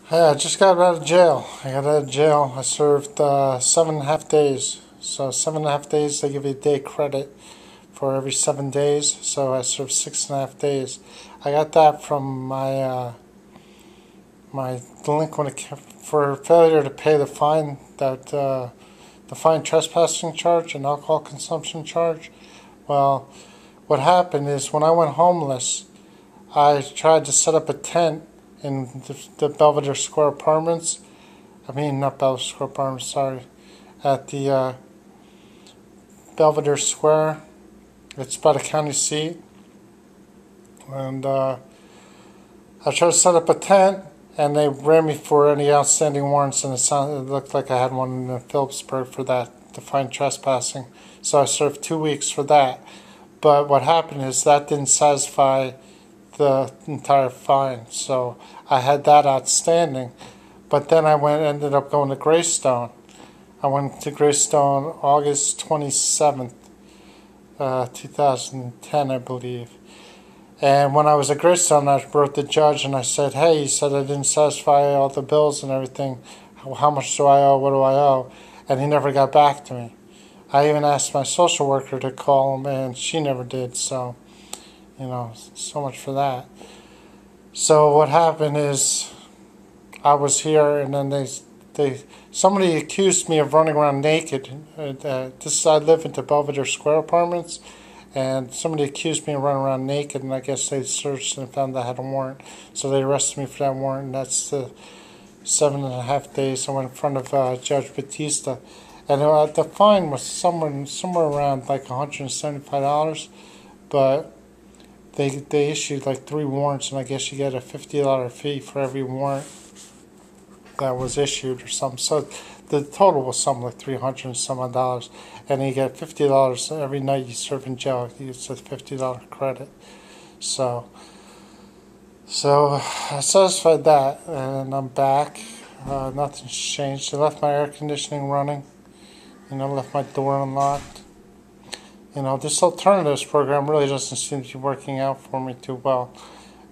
Hey, I just got out of jail. I got out of jail. I served 7.5 days. So 7.5 days, they give you a day credit for every 7 days. So I served 6.5 days. I got that from my delinquent for failure to pay the fine, that defiant trespassing charge and alcohol consumption charge. Well, what happened is when I went homeless, I tried to set up a tent in the Belvedere Square Apartments. I mean, not Belvedere Square Apartments, sorry. At the Belvedere Square. It's by the county seat. And I tried to set up a tent, and they ran me for any outstanding warrants, and it looked like I had one in Phillipsburg for that, defiant trespassing. So I served 2 weeks for that. But what happened is that didn't satisfy the entire fine, so I had that outstanding. But then ended up going to Greystone. I went to Greystone August 27th, 2010, I believe. And when I was at Greystone, I wrote the judge and I said, hey, he said I didn't satisfy all the bills and everything. How much do I owe? What do I owe? And he never got back to me. I even asked my social worker to call him, and she never did. So, so much for that. So what happened is I was here, and then somebody accused me of running around naked. I live into Belvedere Square Apartments, and somebody accused me of running around naked, and I guess they searched and found I had a warrant. So they arrested me for that warrant, and that's the 7.5 days I went in front of Judge Batista. And the fine was somewhere around like $175, but they issued like 3 warrants, and I guess you get a $50 fee for every warrant that was issued or something. So the total was something like $300 and some odd dollars, and you get $50 every night you serve in jail. It's a $50 credit. So I satisfied that, and I'm back. Nothing's changed. I left my air conditioning running. Left my door unlocked. This alternatives program really doesn't seem to be working out for me too well,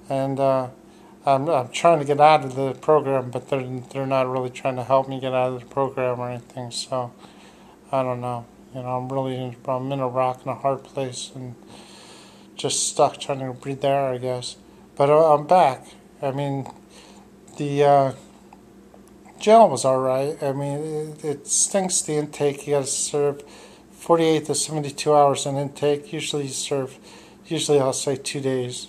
and I'm trying to get out of the program, but they're not really trying to help me get out of the program or anything. So I don't know. I'm in a rock and a hard place, and just stuck trying to breathe air, I guess. But I'm back. I mean, the jail was all right. I mean, it stinks, the intake. You got to serve 48 to 72 hours in intake. Usually I'll say 2 days,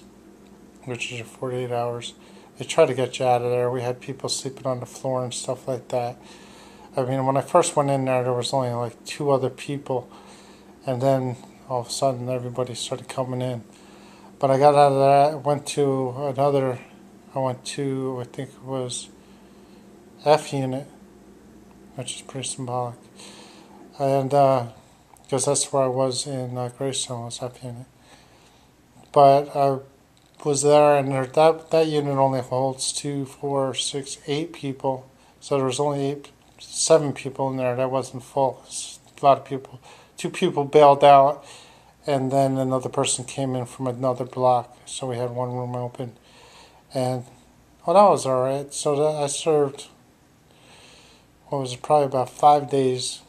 which is your 48 hours. They try to get you out of there. We had people sleeping on the floor and stuff like that. I mean, when I first went in there was only like 2 other people, and then all of a sudden everybody started coming in. But I got out of that, I think it was F unit, which is pretty symbolic. And because that's where I was in Greystone, was F unit. But I was there, and that unit only holds 2, 4, 6, 8 people. So there was only 7 people in there. That wasn't full. A lot of people. 2 people bailed out, and then another person came in from another block. So we had 1 room open, and that was all right. So I served. What was it? Probably about 5 days.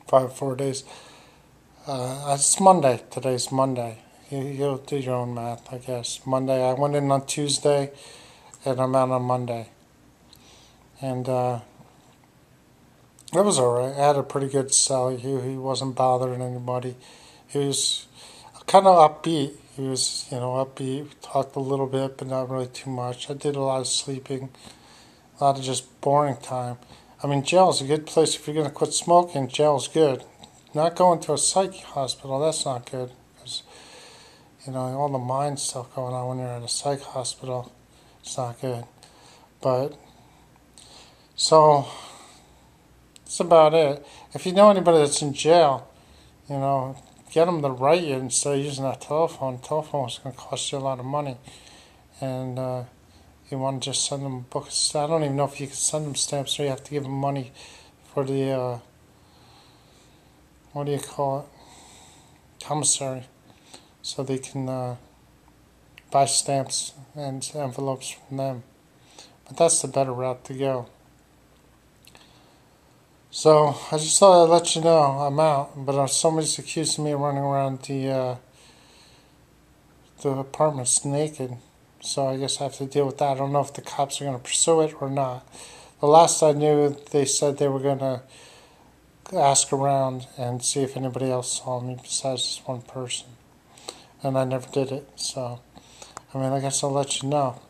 5 or 4 days. It's Monday. Today's Monday. You'll do your own math, I guess. Monday. I went in on Tuesday, and I'm out on Monday. And it was all right. I had a pretty good cell. He wasn't bothering anybody. He was kind of upbeat. He was, upbeat. We talked a little bit, but not really too much. I did a lot of sleeping, a lot of just boring time. I mean, jail's a good place if you're going to quit smoking. Jail's good. Not going to a psych hospital, that's not good. Because, all the mind stuff going on when you're at a psych hospital, it's not good. But, so, that's about it. If you know anybody that's in jail, get them to write you instead of using that telephone. Telephone is going to cost you a lot of money. And, you want to just send them a book of stamps. I don't even know if you can send them stamps, or you have to give them money for the, what do you call it, commissary, so they can buy stamps and envelopes from them. But that's the better route to go. So I just thought I'd let you know I'm out. But somebody's accusing me of running around the apartments naked. So I guess I have to deal with that. I don't know if the cops are going to pursue it or not. The last I knew, they said they were going to ask around and see if anybody else saw me besides this one person. And I never did it. So, I mean, I guess I'll let you know.